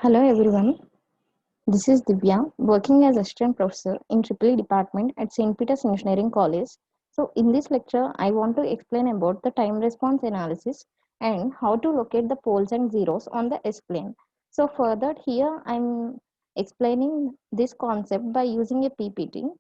Hello everyone, this is Divya working as assistant professor in EEE department at St. Peter's Engineering College. So in this lecture, I want to explain about the time response analysis and how to locate the poles and zeros on the S-plane. So further here I'm explaining this concept by using a PPT.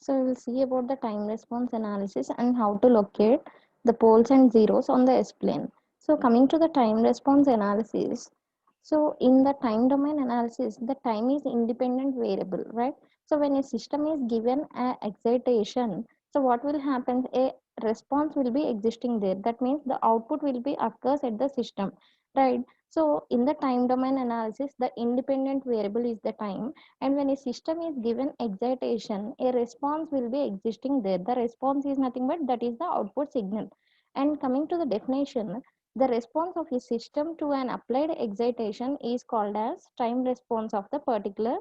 So we will see about the time response analysis and how to locate the poles and zeros on the S-plane. So coming to the time response analysis, so in the time domain analysis, the time is independent variable, right? So when a system is given a excitation, so what will happen? A response will be existing there. That means the output will be occurs at the system, right? So in the time domain analysis, the independent variable is the time, and when a system is given excitation, a response will be existing there. The response is nothing but that is the output signal. And coming to the definition, the response of a system to an applied excitation is called as time response of the particular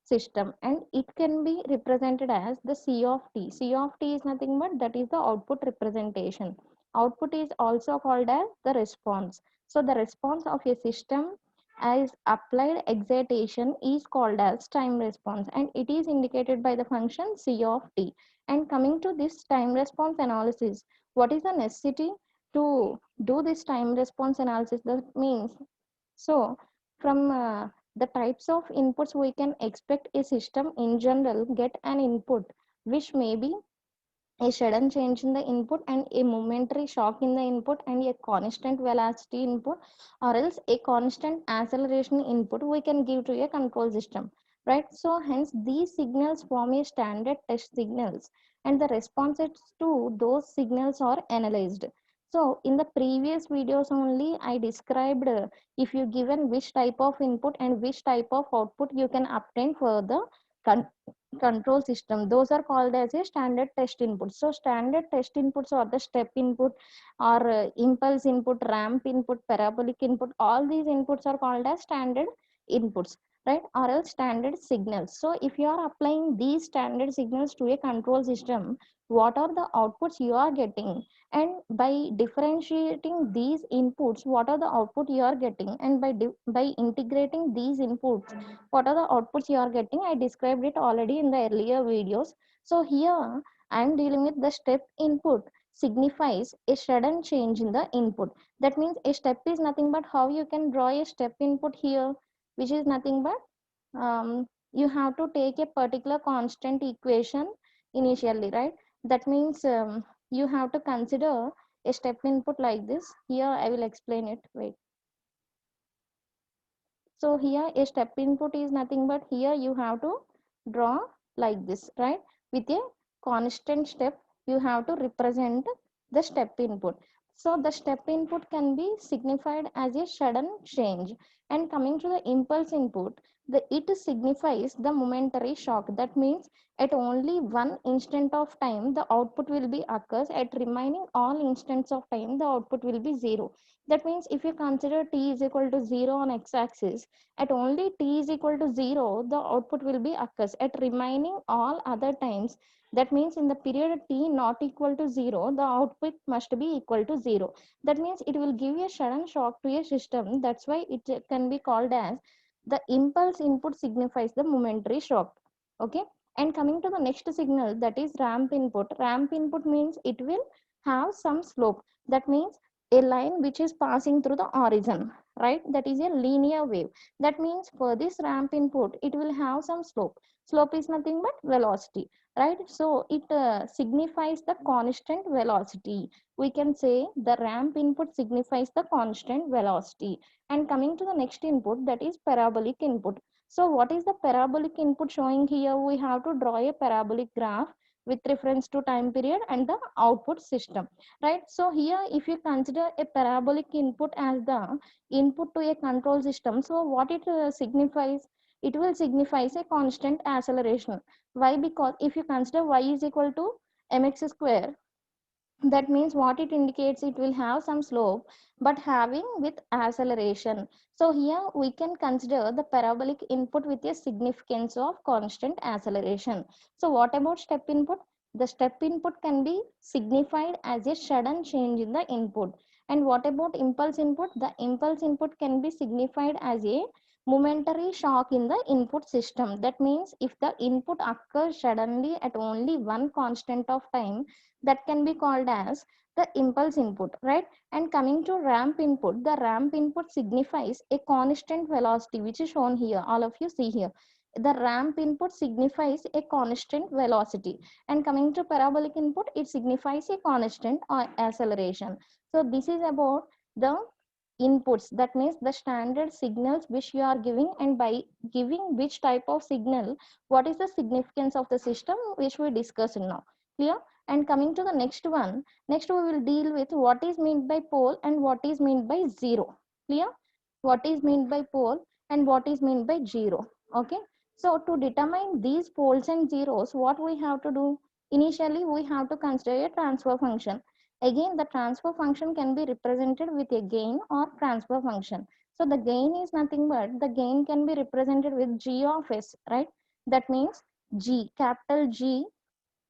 system, and it can be represented as the C of t. C of t is nothing but that is the output representation. Output is also called as the response. So the response of a system as applied excitation is called as time response, and it is indicated by the function C of t. And coming to this time response analysis, what is the necessity to do this time response analysis? That means, so from the types of inputs we can expect a system in general get an input which may be a sudden change in the input and a momentary shock in the input and a constant velocity input, or else a constant acceleration input we can give to a control system, right? So hence these signals form a standard test signals, and the responses to those signals are analyzed. So in the previous videos only I described, if you given which type of input and which type of output you can obtain for the control system, those are called as a standard test inputs. So standard test inputs are the step input or impulse input, ramp input, parabolic input. All these inputs are called as standard inputs, right? Or else standard signals. So if you are applying these standard signals to a control system, what are the outputs you are getting, and by differentiating these inputs, what are the output you are getting, and by integrating these inputs, what are the outputs you are getting? I described it already in the earlier videos. So here I am dealing with the step input signifies a sudden change in the input. That means a step is nothing but how you can draw a step input here, which is nothing but you have to take a particular constant equation initially, right? That means you have to consider a step input like this. Here I will explain it. Wait. So here a step input is nothing but here you have to draw like this, right? With a constant step, you have to represent the step input. So the step input can be signified as a sudden change. And coming to the impulse input, it signifies the momentary shock. That means at only one instant of time, the output will be occurs. At remaining all instants of time, the output will be zero. That means if you consider t is equal to 0 on x-axis, at only t is equal to 0, the output will be occurs. At remaining all other times, that means in the period t not equal to 0, the output must be equal to 0. That means it will give a sudden shock to a system. That's why it can be called as the impulse input signifies the momentary shock. Okay. And coming to the next signal, that is ramp input. Ramp input means it will have some slope. That means a line which is passing through the origin, right? That is a linear wave. That means for this ramp input, it will have some slope. Slope is nothing but velocity, right? So it signifies the constant velocity. We can say the ramp input signifies the constant velocity. And coming to the next input, that is parabolic input. So what is the parabolic input showing here? We have to draw a parabolic graph with reference to time period and the output system, right? So here if you consider a parabolic input as the input to a control system, so what it signifies, it will signifies a constant acceleration. Why? Because if you consider y is equal to mx square, That means what it indicates, it will have some slope but having with acceleration. So here we can consider the parabolic input with a significance of constant acceleration. So what about step input? The step input can be signified as a sudden change in the input. And what about impulse input? The impulse input can be signified as a momentary shock in the input system. That means if the input occurs suddenly at only one constant of time, that can be called as the impulse input, right? And coming to ramp input, the ramp input signifies a constant velocity, which is shown here. All of you see here. The ramp input signifies a constant velocity. And coming to parabolic input, it signifies a constant or acceleration. So this is about the inputs. That means the standard signals which you are giving, and by giving which type of signal, what is the significance of the system, which we discussed now. Clear? And coming to the next one, next we will deal with what is meant by pole and what is meant by zero. Clear? What is meant by pole and what is meant by zero. Okay. So to determine these poles and zeros, what we have to do? Initially, we have to consider a transfer function. Again, the transfer function can be represented with a gain or transfer function. So the gain is nothing but the gain can be represented with g of s, right? That means g, capital G,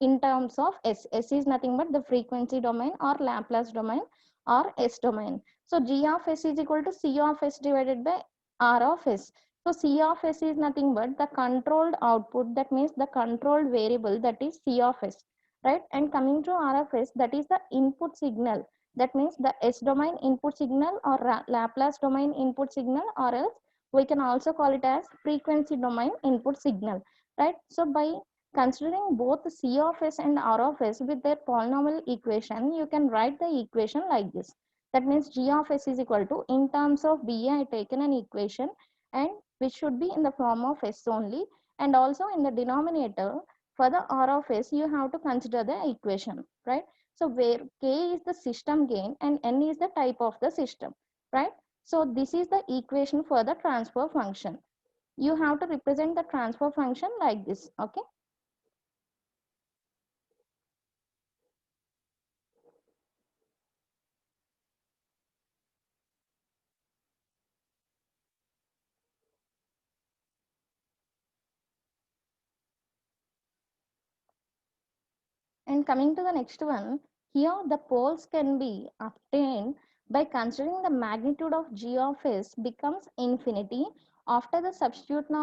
in terms of S. S is nothing but the frequency domain or Laplace domain or S domain. So G of S is equal to C of S divided by R of S. So C of S is nothing but the controlled output, that means the controlled variable, that is C of S, right? And coming to R of S, that is the input signal. That means the S domain input signal or Laplace domain input signal, or else we can also call it as frequency domain input signal, right? So by considering both C of S and R of S with their polynomial equation, you can write the equation like this. That means G of S is equal to, in terms of B, I taken an equation, and which should be in the form of S only. And also in the denominator, for the R of S, you have to consider the equation, right? So where K is the system gain and N is the type of the system, right? So this is the equation for the transfer function. You have to represent the transfer function like this, okay? And coming to the next one, here the poles can be obtained by considering the magnitude of g of s becomes infinity after the substitution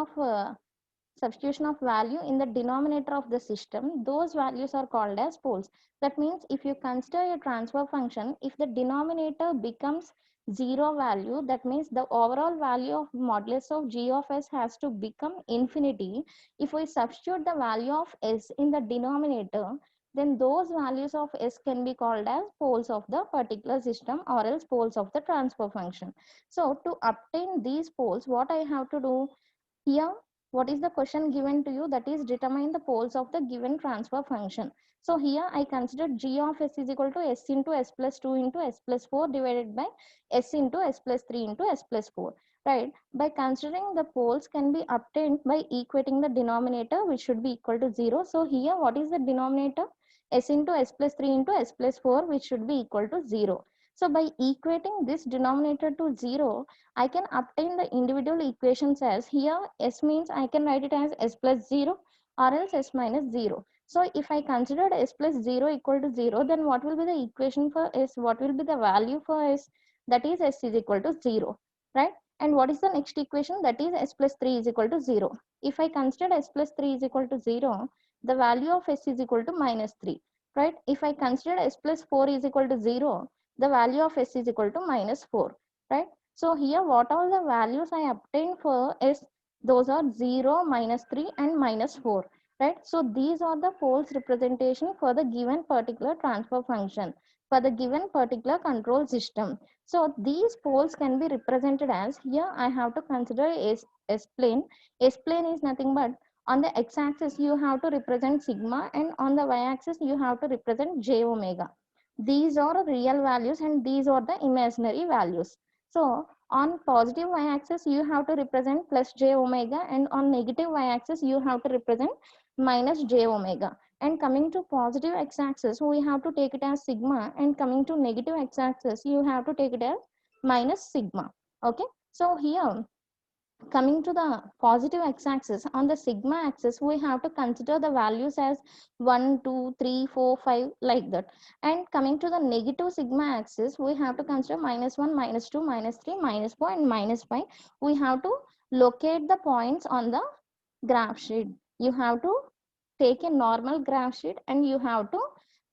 of value in the denominator of the system. Those values are called as poles. That means if you consider a transfer function, if the denominator becomes zero value, that means the overall value of modulus of g of s has to become infinity. If we substitute the value of s in the denominator, then those values of s can be called as poles of the particular system or else poles of the transfer function. So to obtain these poles, what I have to do here, what is the question given to you? That is, determine the poles of the given transfer function. So here I consider g of s is equal to s into s plus 2 into s plus 4 divided by s into s plus 3 into s plus 4, right? By considering the poles can be obtained by equating the denominator, which should be equal to 0. So here what is the denominator? S into s plus 3 into s plus 4, which should be equal to 0. So by equating this denominator to 0, I can obtain the individual equations as, here s means I can write it as s plus 0 or else s minus 0. So if I considered s plus 0 equal to 0, then what will be the equation for s? What will be the value for s? That is s is equal to 0, right? And what is the next equation? That is s plus 3 is equal to 0. If I consider s plus 3 is equal to 0, the value of s is equal to minus 3, right? If I consider s plus 4 is equal to 0, the value of s is equal to minus 4, right? So here what are the values I obtained for s? Those are 0, minus 3 and minus 4, right? So these are the poles representation for the given particular transfer function, for the given particular control system. So these poles can be represented as, here I have to consider S plane. S plane is nothing but, on the x-axis you have to represent sigma, and on the y-axis you have to represent j omega. These are real values and these are the imaginary values. So on positive y-axis you have to represent plus j omega, and on negative y-axis you have to represent minus j omega. And coming to positive x-axis, we have to take it as sigma, and coming to negative x-axis, you have to take it as minus sigma. Okay, so here coming to the positive x-axis, on the sigma axis we have to consider the values as 1 2 3 4 5 like that. And coming to the negative sigma axis, we have to consider -1 -2 -3 -4 and -5. We have to locate the points on the graph sheet. You have to take a normal graph sheet and you have to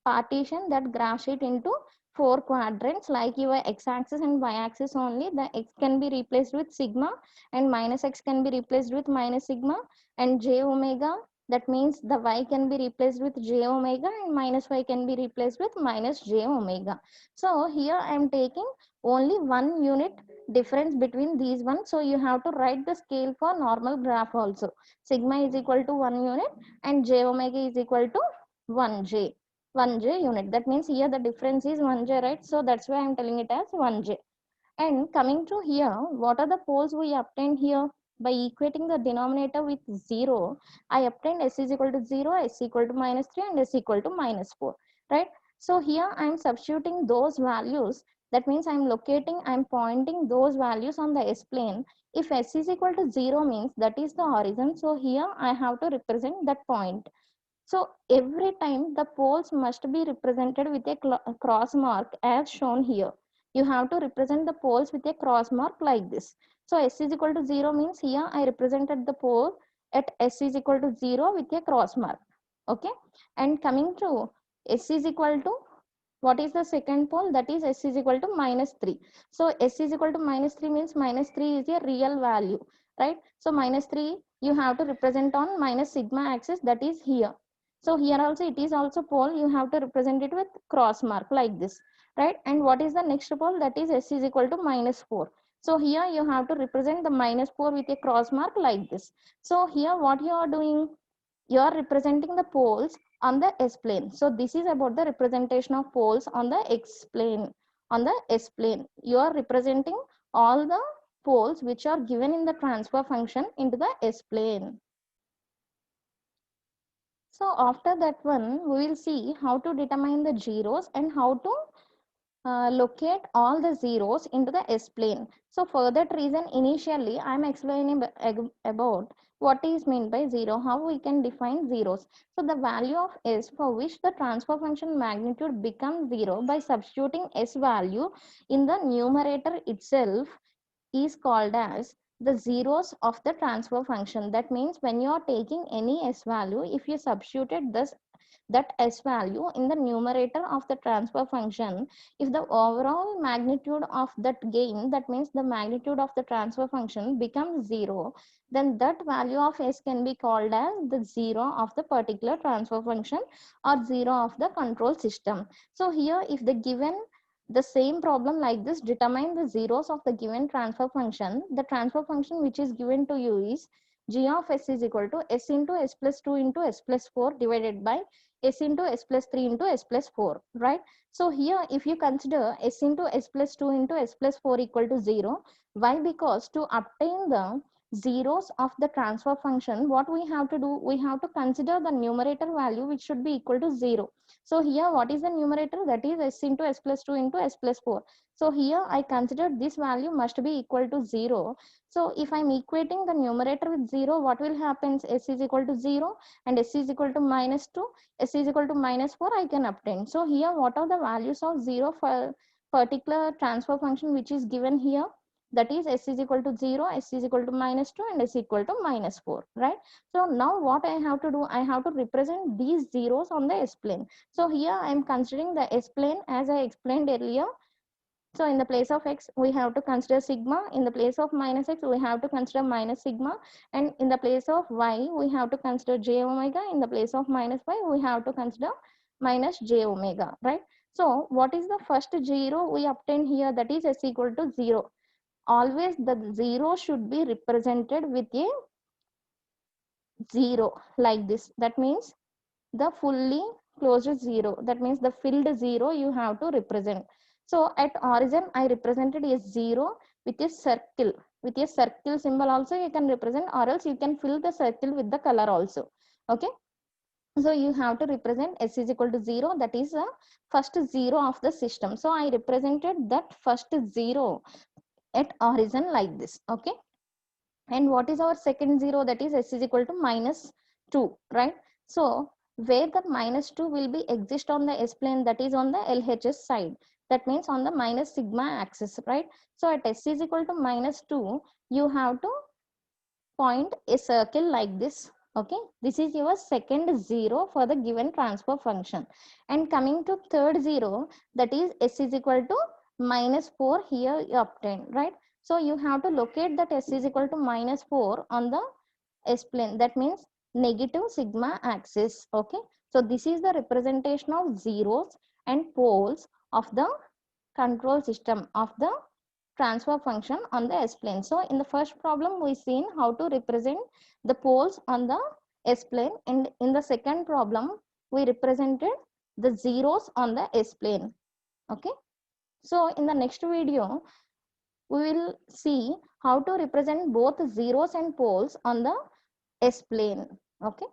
partition that graph sheet into four quadrants, like your x-axis and y-axis only. The x can be replaced with sigma, and minus x can be replaced with minus sigma, and j omega, that means the y can be replaced with j omega, and minus y can be replaced with minus j omega. So here I am taking only 1 unit difference between these ones. So you have to write the scale for normal graph also. Sigma is equal to 1 unit and j omega is equal to 1j unit. That means here the difference is 1j, right? So that's why I'm telling it as 1j. And coming to here, what are the poles we obtained here? By equating the denominator with 0, I obtained s is equal to 0, s equal to -3 and s equal to -4, right? So here I am substituting those values. That means I am locating, I am pointing those values on the s plane. If s is equal to 0 means that is the origin. So here I have to represent that point. So every time the poles must be represented with a cross mark as shown here. You have to represent the poles with a cross mark like this. So s is equal to 0 means here I represented the pole at s is equal to 0 with a cross mark. Okay. And coming to s is equal to, what is the second pole? That is s is equal to -3. So s is equal to -3 means -3 is a real value, right? So -3 you have to represent on minus sigma axis, that is here. So here also it is also pole, you have to represent it with cross mark like this, right? And what is the next pole? That is s is equal to -4. So here you have to represent the -4 with a cross mark like this. So here what you are doing? You are representing the poles on the s plane. So this is about the representation of poles on the x plane. On the s plane, you are representing all the poles which are given in the transfer function into the s plane. So after that one, we will see how to determine the zeros and how to locate all the zeros into the S plane. So for that reason, initially I am explaining about what is meant by zero, how we can define zeros. So the value of S for which the transfer function magnitude becomes 0 by substituting S value in the numerator itself is called as the zeros of the transfer function. That means when you are taking any S value, if you substituted this that s value in the numerator of the transfer function, if the overall magnitude of that gain, that means the magnitude of the transfer function, becomes 0, then that value of s can be called as the zero of the particular transfer function or zero of the control system. So here if the given the same problem like this, determine the zeros of the given transfer function. The transfer function which is given to you is g of s is equal to s into s plus 2 into s plus 4 divided by s into s plus 3 into s plus 4, right? So here if you consider s into s plus 2 into s plus 4 equal to 0, why? Because to obtain the zeros of the transfer function, what we have to do, we have to consider the numerator value which should be equal to 0. So here what is the numerator? That is s into s plus 2 into s plus 4. So here I consider this value must be equal to 0. So if I'm equating the numerator with 0, what will happen? S is equal to 0 and s is equal to -2, s is equal to -4, I can obtain. So here what are the values of 0 for particular transfer function which is given here? That is s is equal to 0, s is equal to -2 and s equal to -4, right? So now what I have to do, I have to represent these zeros on the s plane. So here I am considering the s plane as I explained earlier. So in the place of x, we have to consider sigma. In the place of minus x, we have to consider minus sigma. And in the place of y, we have to consider j omega. In the place of minus y, we have to consider minus j omega, right? So what is the first zero we obtain here? That is s equal to 0. Always the zero should be represented with a 0 like this. That means the fully closed 0. That means the filled 0 you have to represent. So at origin, I represented a 0 with a circle. With a circle symbol also you can represent, or else you can fill the circle with the color also. Okay. So you have to represent s is equal to 0, that is the first zero of the system. So I represented that first zero at origin like this. Okay, and what is our second zero? That is s is equal to minus 2, right? So where the minus 2 will be exist on the s plane, that is on the LHS side, that means on the minus sigma axis, right? So at s is equal to minus 2, you have to point a circle like this. Okay, this is your second zero for the given transfer function. And coming to third zero, that is s is equal to minus 4, here you obtain, right? So you have to locate that s is equal to minus 4 on the s plane, that means negative sigma axis. Okay, so this is the representation of zeros and poles of the control system of the transfer function on the s plane. So in the first problem we seen how to represent the poles on the s plane, and in the second problem we represented the zeros on the s plane. Okay, so in the next video we will see how to represent both zeros and poles on the s plane. Okay.